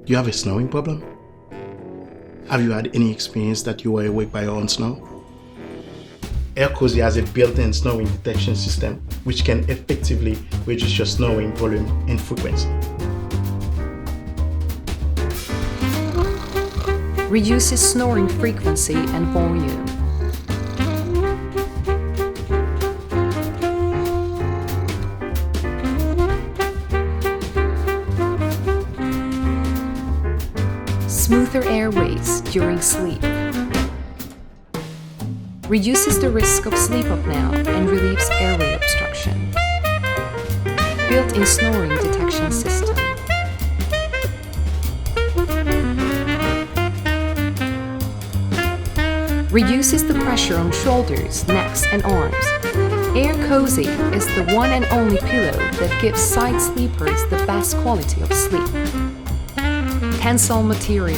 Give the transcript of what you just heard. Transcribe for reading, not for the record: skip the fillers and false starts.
You have a snoring problem? Have you had any experience that you were awake by your own snore? AirCozy has a built-in snoring detection system which can effectively reduce your snoring volume and frequency. Reduces snoring frequency and volume. Smoother airways during sleep. Reduces the risk of sleep apnea and relieves airway obstruction. Built-in snoring detection system. Reduces the pressure on shoulders, necks, and arms. AirCozy is the one and only pillow that gives side sleepers the best quality of sleep. TENCEL material.